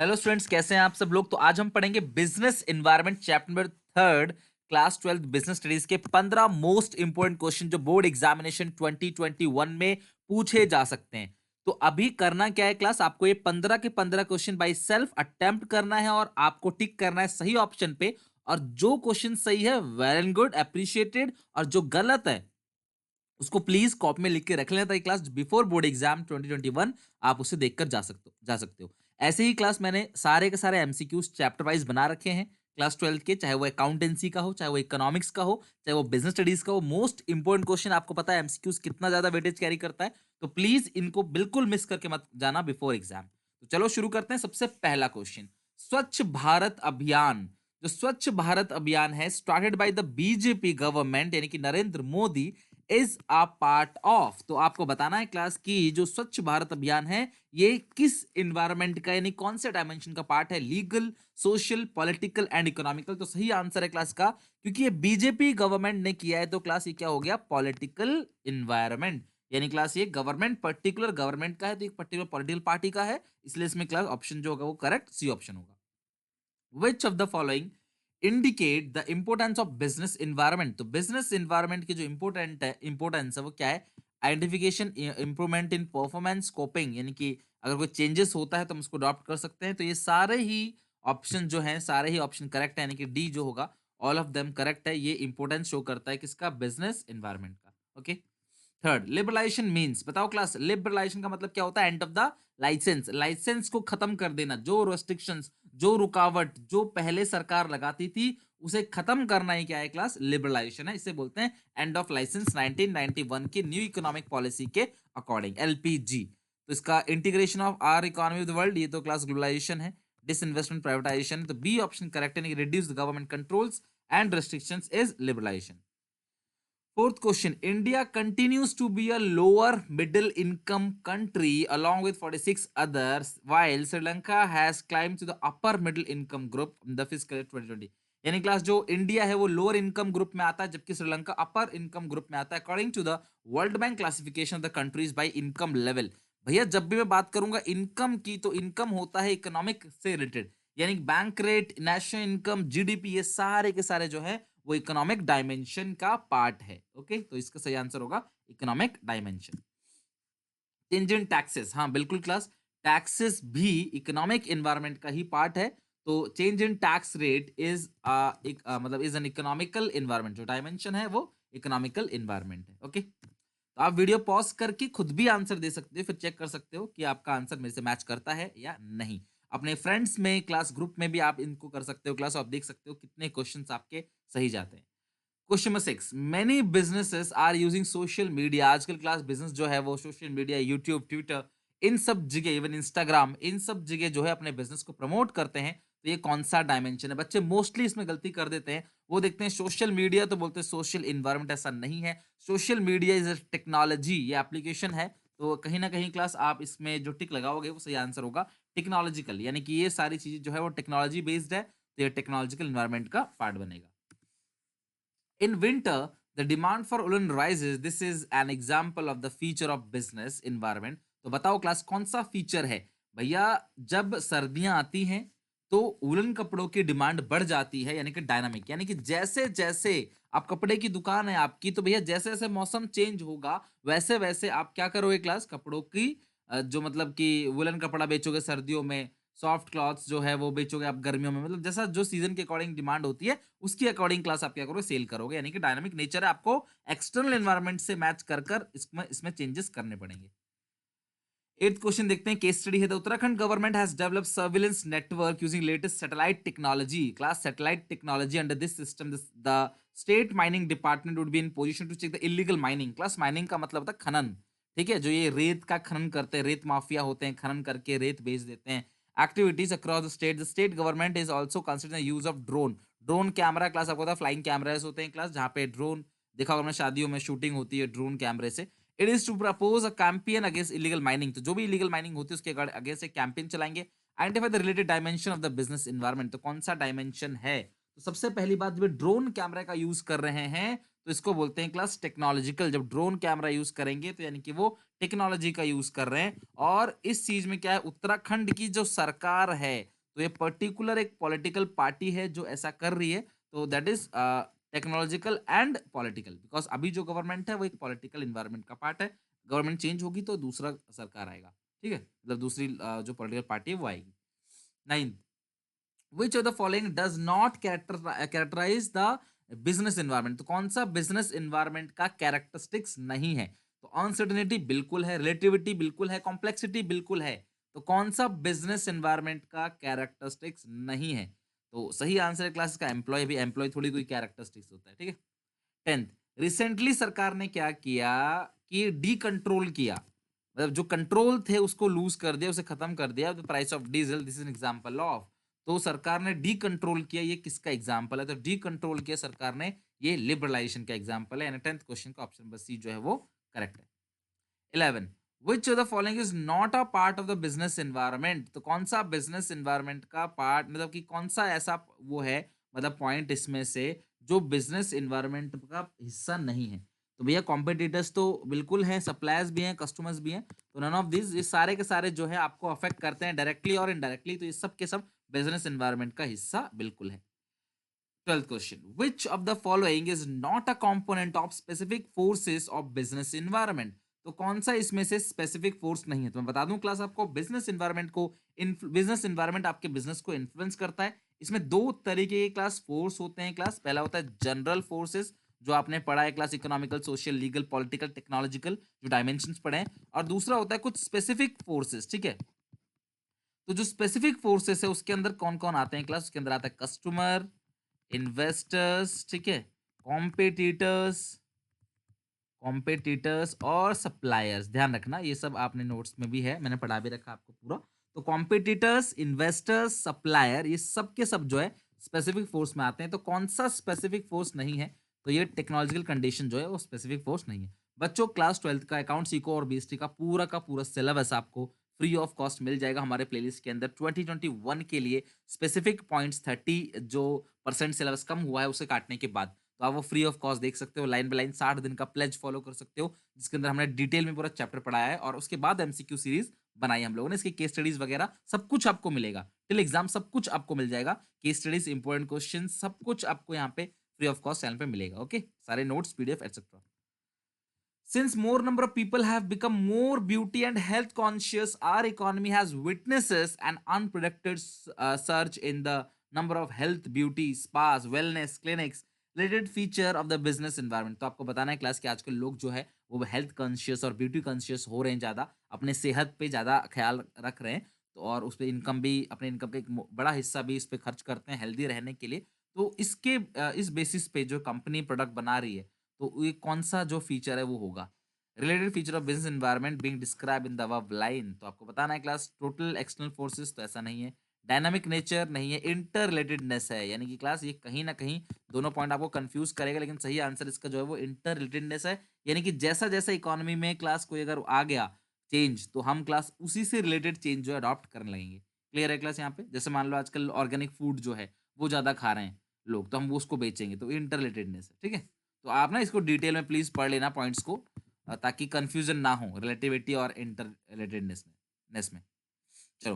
Hello students, कैसे हैं आप सब लोग। तो आज हम पढ़ेंगे business environment chapter number third, class 12 business studies के 15 मोस्ट इंपोर्टेंट क्वेश्चन जो बोर्ड एग्जामिनेशन 2021 में पूछे जा सकते हैं। तो अभी करना क्या है क्लास, आपको ये 15 के 15 क्वेश्चन बाई सेल्फ अटेम्प्ट करना है और आपको टिक करना है सही ऑप्शन पे। और जो क्वेश्चन सही है वेल एंड गुड, अप्रिशिएटेड, और जो गलत है उसको प्लीज कॉपी में लिख के रख लेना ताकि क्लास बिफोर बोर्ड एग्जाम 2021 आप उसे देखकर जा सकते हो। ऐसे ही क्लास मैंने सारे के सारे एमसीक्यूज चैप्टर वाइज बना रखे हैं क्लास 12 के, चाहे वो अकाउंटेंसी का हो, चाहे वो इकोनॉमिक्स का हो, चाहे वो बिजनेस स्टडीज का हो। मोस्ट इंपोर्टेंट क्वेश्चन आपको पता है एमसीक्यूज कितना ज्यादा वेटेज कैरी करता है, तो प्लीज इनको बिल्कुल मिस करके मत जाना बिफोर एग्जाम। तो चलो शुरू करते हैं। सबसे पहला क्वेश्चन, स्वच्छ भारत अभियान। जो स्वच्छ भारत अभियान है started by the BJP government यानी कि Narendra Modi, is a part of. तो आपको बताना है क्लास की जो स्वच्छ भारत अभियान है ये किस इन्वायरमेंट का यानी कौन से डायमेंशन का पार्ट है, legal, social, political and economical. तो सही आंसर है क्लास का, क्योंकि ये बीजेपी गवर्नमेंट ने किया है तो क्लास ये क्या हो गया, पॉलिटिकल इन्वायरमेंट। यानी क्लास ये गवर्नमेंट, पर्टिकुलर गवर्नमेंट का है तो एक पर्टिकुलर पॉलिटिकल पार्टी का है, इसलिए इसमें क्लास ऑप्शन जो होगा वो करेक्ट सी ऑप्शन होगा। Which of the following indicate the importance of business environment? तो business environment की जो इंपोर्टेंस है वो क्या है, identification, improvement in performance, scoping, यानी कि अगर कोई चेंजेस होता है तो हम उसको अडॉप्ट कर सकते हैं। तो ये सारे ही ऑप्शन जो हैं, सारे ही ऑप्शन करेक्ट है, यानी कि डी जो होगा ऑल ऑफ देम करेक्ट है। ये इंपोर्टेंस शो करता है किसका, बिजनेस एनवायरनमेंट का। ओके। थर्ड, लिबरलाइजेशन मींस, बताओ क्लास लिबरलाइजेशन का मतलब क्या होता है, end of the licence, licence को खत्म कर देना, जो रेस्ट्रिक्शंस, जो रुकावट जो पहले सरकार लगाती थी उसे खत्म करना ही क्या है क्लास, लिबरलाइजेशन है। इसे बोलते हैं एंड ऑफ लाइसेंस 1991 की न्यू इकोनॉमिक पॉलिसी के अकॉर्डिंग, एलपीजी। तो इसका integration of our economy of the world, ये तो क्लास ग्लोबलाइजेशन है। डिसइन्वेस्टमेंट, प्राइवेटाइजेशन, तो बी ऑप्शन करेक्ट है, reduce the government controls and restrictions is liberalisation. Fourth question, India continues to be a lower middle income country along with 46 others, while Sri Lanka has climbed to the upper middle income group in the fiscal year 2020. यानी class जो India है वो lower income group में आता है जबकि श्रीलंका अपर income group में आता है according to the World Bank classification of the countries by income level. भैया जब भी मैं बात करूंगा इनकम की तो इनकम होता है इकोनॉमिक से रिलेटेड, यानी bank rate, national income, GDP, ये सारे के सारे जो है वो इकोनॉमिक डायमेंशन का पार्ट है। ओके, तो इसका सही आंसर होगा economic dimension. Change in taxes, हाँ बिल्कुल क्लास, टैक्सेस भी इकोनॉमिक एनवायरनमेंट का ही पार्ट है। तो change in tax rate is मतलब इज एन इकोनॉमिकल एनवायरनमेंट, जो डायमेंशन है वो इकोनॉमिकल एनवायरनमेंट है। ओके, तो आप वीडियो पॉज करके खुद भी आंसर दे सकते हो, फिर चेक कर सकते हो कि आपका आंसर मेरे से मैच करता है या नहीं। अपने फ्रेंड्स में, क्लास ग्रुप में भी आप इनको कर सकते हो क्लास, आप देख सकते हो कितने क्वेश्चंस आपके सही जाते हैं। Question number 6, many businesses are using social media. आजकल क्लास बिजनेस जो है वो सोशल मीडिया, यूट्यूब, ट्विटर, इन सब जगह, इवन इंस्टाग्राम, इन सब जगह जो है अपने बिजनेस को प्रमोट करते हैं। तो ये कौन सा डायमेंशन है, बच्चे मोस्टली इसमें गलती कर देते हैं। वो देखते हैं सोशल मीडिया तो बोलते हैं सोशल इन्वायरमेंट, ऐसा नहीं है। Social media is a technology, ये एप्लीकेशन है। तो कहीं ना कहीं क्लास आप इसमें जो टिक लगाओगे वो सही आंसर होगा टेक्नोलॉजिकल, यानी कि ये सारी चीजें जो है वो टेक्नोलॉजी बेस्ड है, तो ये टेक्नोलॉजिकल इन्वायरमेंट का पार्ट बनेगा। In winter, the demand for woolen rises. This is an example of the feature of business environment. तो बताओ क्लास कौन सा फीचर है भैया, जब सर्दियां आती हैं तो वुलन कपड़ों की डिमांड बढ़ जाती है, यानी कि डायनामिक, यानी कि जैसे जैसे आप कपड़े की दुकान है आपकी, तो भैया जैसे जैसे मौसम चेंज होगा वैसे वैसे आप क्या करोगे क्लास, कपड़ों की जो मतलब कि वुलन कपड़ा बेचोगे सर्दियों में, सॉफ्ट क्लॉथ्स जो है वो बेचोगे आप गर्मियों में, मतलब जैसा जो सीजन के अकॉर्डिंग डिमांड होती है उसकी अकॉर्डिंग क्लास आप क्या करोगे, सेल करोगे। यानी कि डायनामिक नेचर है, आपको एक्सटर्नल एनवायरनमेंट से मैच कर कर इसमें इसमें चेंजेस करने पड़ेंगे। एट्थ क्वेश्चन देखते हैं, केस स्टडी है। The Uttarakhand government has developed surveillance network using latest satellite technology. Class satellite technology under this system the state mining department would be in position to check the illegal mining. Class mining का मतलब होता है खनन, ठीक है, जो ये रेत का खनन करते हैं, रेत माफिया होते हैं, खनन करके रेत बेच देते हैं। Activities across the state government is also consider use of drone. Drone camera class आपको पता है, फ्लाइंग कैमराज होते हैं क्लास, जहाँ पे ड्रोन देखा होगा हमने, शादियों में शूटिंग होती है ड्रोन कैमरे से। It is to propose a campaign against illegal mining. तो जो भी इलीगल माइनिंग होती है उसके अगेंस्ट एक कैंपेन चलाएंगे। Identify the related dimension of the business environment. तो कौन सा डायमेंशन है, तो सबसे पहली बात, जब ड्रोन कैमरा का यूज कर रहे हैं तो इसको बोलते हैं क्लास टेक्नोलॉजिकल। जब ड्रोन कैमरा यूज़ करेंगे तो यानी कि वो टेक्नोलॉजी का यूज़ कर रहे हैं। और इस चीज़ में क्या है, उत्तराखंड की जो सरकार है, तो ये पर्टिकुलर एक पॉलिटिकल पार्टी है जो ऐसा कर रही है। तो that is technological and political, because अभी जो गवर्नमेंट है वो एक पॉलिटिकल एनवायरनमेंट का पार्ट है। गवर्नमेंट चेंज होगी तो दूसरा सरकार आएगा, ठीक है? मतलब दूसरी जो पॉलिटिकल पार्टी है वो आएगी। 9th, which of the following does not characterize the business environment? तो कौन सा बिजनेस environment का कैरेक्टरिस्टिक्स नहीं है? तो अनसर्टेनिटी बिल्कुल है, रिलेटिविटी बिल्कुल है, कॉम्प्लेक्सिटी बिल्कुल है। तो कौन सा बिजनेस एनवायरनमेंट का कैरेक्टरिस्टिक्स नहीं है? तो सही आंसर है क्लास का एम्प्लॉय। भी एम्प्लॉय थोड़ी कोई कैरेक्टरिस्टिक्स होता है, ठीक है? 10th, रिसेंटली सरकार ने क्या किया कि डी कंट्रोल किया, मतलब जो कंट्रोल थे उसको लूज कर दिया, उसे खत्म कर दिया। The price of diesel, this is an example of. तो सरकार ने डी कंट्रोल किया, ये किसका एग्जांपल है? तो डी कंट्रोल किया सरकार ने, ये लिबरलाइजेशन का एग्जांपल है। यानी 10th क्वेश्चन का ऑप्शन नंबर सी जो है वो करेक्ट है। 11, which of the following is not a part of the business environment? तो कौन सा बिजनेस एनवायरनमेंट का पार्ट, मतलब कि कौन सा ऐसा वो है, मतलब पॉइंट इसमें से जो बिजनेस एनवायरनमेंट का हिस्सा नहीं है? तो भैया कॉम्पिटिटर्स तो बिल्कुल हैं, सप्लायर्स भी हैं, कस्टमर्स भी हैं। तो नन ऑफ दिस, ये सारे के सारे जो है आपको अफेक्ट करते हैं डायरेक्टली और इनडायरेक्टली। तो ये सब के सब बिजनेस एनवायरनमेंट का हिस्सा बिल्कुल है। 12th question, which of the following is not a component of specific forces of business environment? तो कौन सा इसमें से स्पेसिफिक फोर्स नहीं है? तो मैं बता दूं क्लास आपको, बिजनेस एनवायरनमेंट को, बिजनेस एनवायरनमेंट आपके बिजनेस को इन्फ्लुएंस करता है। इसमें दो तरीके के क्लास फोर्स होते हैं क्लास। पहला होता है जनरल फोर्सेस, जो आपने पढ़ा है class, economical, social, legal, political, technological, जो डायमेंशंस पढ़े हैं। और दूसरा होता है कुछ स्पेसिफिक फोर्सेस, ठीक है? तो जो स्पेसिफिक फोर्सेस है उसके अंदर कौन कौन आते हैं क्लास? उसके अंदर आता है कस्टमर, इन्वेस्टर्स, ठीक है, कॉम्पिटिटर्स, कॉम्पिटिटर्स और सप्लायर्स। ध्यान रखना ये सब आपने नोट्स में भी है, मैंने पढ़ा भी रखा आपको पूरा। तो कॉम्पिटिटर्स, इन्वेस्टर्स, सप्लायर, ये सब के सब जो है स्पेसिफिक फोर्स में आते हैं। तो कौन सा स्पेसिफिक फोर्स नहीं है? तो ये टेक्नोलॉजिकल कंडीशन जो है वो स्पेसिफिक फोर्स नहीं है। बच्चों क्लास 12th का अकाउंट सीखो और बीएसटी का पूरा सिलेबस आपको फ्री ऑफ कॉस्ट मिल जाएगा हमारे प्लेलिस्ट के अंदर। 2021 के लिए स्पेसिफिक पॉइंट्स 30 जो परसेंट सिलेबस कम हुआ है उसे काटने के बाद, तो आप वो फ्री ऑफ कॉस्ट देख सकते हो। लाइन बाय लाइन 60 दिन का प्लेज फॉलो कर सकते हो, जिसके अंदर हमने डिटेल में पूरा चैप्टर पढ़ाया है। और उसके बाद एमसीक्यू सीरीज बनाई हम लोगों ने, इसकी केस स्टडीज वगैरह सब कुछ आपको मिलेगा। टिल एग्जाम सब कुछ आपको मिल जाएगा, केस स्टडीज, इंपॉर्टेंट क्वेश्चन, सब कुछ आपको यहाँ पे फ्री ऑफ कॉस्ट चैनल पे मिलेगा। ओके, सारे notes, PDF etcetera. Since more number of people have become more beauty and health conscious, our economy has witnesses an unpredicted surge in the number of health, beauty, spas, wellness clinics, related feature of the business environment। तो आपको बताना है class कि आजकल लोग जो है वो हेल्थ कॉन्शियस और ब्यूटी कॉन्शियस हो रहे हैं, ज़्यादा अपने सेहत पे ज़्यादा ख्याल रख रहे हैं। तो और उस पे इनकम भी, अपने इनकम का एक बड़ा हिस्सा भी इस पे खर्च करते हैं हेल्दी रहने के लिए। तो इसके इस बेसिस पे जो कंपनी प्रोडक्ट बना रही है, तो ये कौन-सा जो फीचर है वो होगा? Related feature of business environment being describe in the above line. तो आपको बताना है क्लास टोटल एक्सटर्नल फोर्सेस, तो ऐसा नहीं है। डायनामिक नेचर नहीं है, इंटर रिलेटेडनेस है। यानी कि क्लास ये कहीं न कहीं दोनों पॉइंट आपको कन्फ्यूज़ करेगा, लेकिन सही आंसर इसका जो है वो इंटर रिलेटेडनेस है। यानी कि जैसा-जैसा इकोनॉमी में क्लास कोई अगर आ गया चेंज, तो हम क्लास उसी से रिलेटेड चेंज जो है अडॉप्ट करने लगेंगे। क्लियर है क्लास यहाँ पे? जैसे मान लो आजकल ऑर्गेनिक फूड जो है वो ज़्यादा खा रहे हैं लोग, तो हम वो उसको बेचेंगे, तो इंटर रिलेटेडनेस है, ठीक है? तो आप ना इसको डिटेल में प्लीज़ पढ़ लेना पॉइंट्स को, ताकि कंफ्यूजन ना हो रिलेटिविटी और इंटर रिलेटेडनेस में। चलो,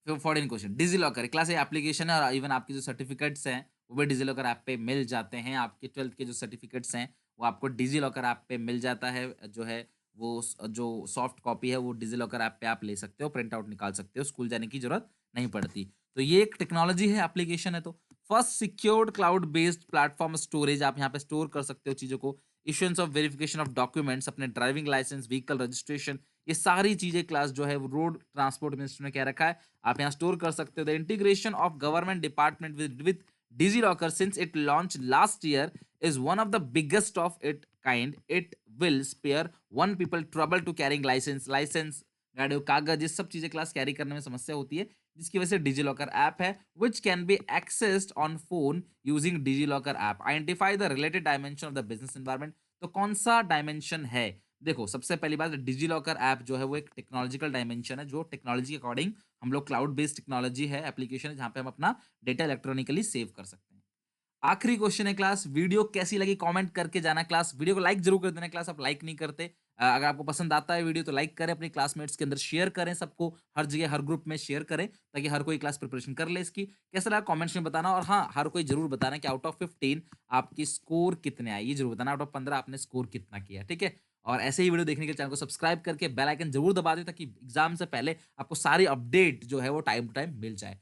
फिर 14 क्वेश्चन, डिजीलॉकर क्लास ए एप्लीकेशन है और इवन आपके जो सर्टिफिकेट्स हैं वो भी डिजीलॉकर ऐप पे मिल जाते हैं। आपके 12th के जो सर्टिफिकेट्स हैं वो आपको डिजीलॉकर ऐप पे मिल जाता है। जो है वो जो सॉफ्ट कॉपी है वो डिजीलॉकर ऐप पे आप ले सकते हो, प्रिंट आउट निकाल सकते हो, स्कूल जाने की जरूरत नहीं पड़ती। तो ये एक टेक्नोलॉजी है, एप्लीकेशन है। तो first secured cloud based platform storage, आप यहाँ पे स्टोर कर सकते हो चीज़ों को। Issuance of verification of documents, अपने ड्राइविंग लाइसेंस, व्हीकल रजिस्ट्रेशन, ये सारी चीज़ें क्लास जो है वो रोड ट्रांसपोर्ट मिनिस्ट्री ने क्या रखा है, आप यहाँ स्टोर कर सकते हो। The integration of government department with DigiLocker since it launch last year is one of the biggest of its kind. It will spare one people trouble to carrying license, गाड़ियों कागज, ये सब चीजें क्लास कैरी करने में समस्या होती है, जिसकी वजह से डिजीलॉकर ऐप है which can be accessed on phone using DigiLocker app. Identify the related dimension of the business environment. तो कौन सा डायमेंशन है? देखो, सबसे पहली बात, डिजीलॉकर ऐप जो है वो एक टेक्नोलॉजिकल डायमेंशन है, जो टेक्नोलॉजी के अकॉर्डिंग हम लोग क्लाउड बेस्ड टेक्नोलॉजी है, एप्लीकेशन है, जहाँ पे हम अपना डेटा इलेक्ट्रॉनिकली सेव कर सकते हैं। आखिरी क्वेश्चन है क्लास, वीडियो कैसी लगी कमेंट करके जाना क्लास, वीडियो को लाइक जरूर कर देना क्लास, आप लाइक नहीं करते। अगर आपको पसंद आता है वीडियो तो लाइक करें, अपने क्लासमेट्स के अंदर शेयर करें, सबको हर जगह हर ग्रुप में शेयर करें ताकि हर कोई क्लास प्रिपरेशन कर ले इसकी। कैसा लगा कमेंट्स में बताना, और हाँ, हर कोई जरूर बताना कि आउट ऑफ 15 आपकी स्कोर कितने आए, ये जरूर बताना, आउट ऑफ 15 आपने स्कोर कितना किया, ठीक है। और ऐसे ही वीडियो देखने के लिए चैनल को सब्सक्राइब करके बेल आइकन जरूर दबा दें ताकि एग्जाम से पहले आपको सारी अपडेट जो है वो टाइम टू टाइम मिल जाए।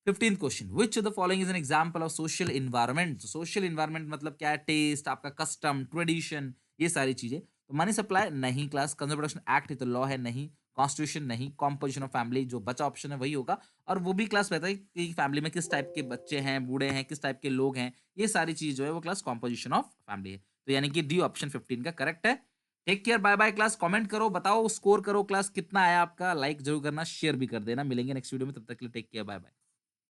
15th question, which of the following is an example of social environment. Social environment मतलब क्या है, टेस्ट, आपका कस्टम, ट्रेडिशन, ये सारी चीजें। तो मनी सप्लाई नहीं, क्लास कंज्यूमर प्रोडक्शन एक्ट है तो लॉ है नहीं, कॉन्स्टिट्यूशन नहीं, कॉम्पोजिशन ऑफ फैमिली जो बचा ऑप्शन है वही होगा। और वो भी क्लास रहता है कि फैमिली में किस टाइप के बच्चे हैं, बूढ़े हैं, किस टाइप के लोग हैं, ये सारी चीज जो है वो क्लास कॉम्पोजिशन ऑफ फैमिली है। तो यानी कि डी ऑप्शन 15 का करेक्ट है। Take care, bye bye class, comment करो, बताओ स्कोर करो क्लास कितना आया आपका, लाइक जरूर करना, शेयर भी कर देना। मिलेंगे नेक्स्ट वीडियो में, तब तक के लिए टेक केयर, बाय बाय।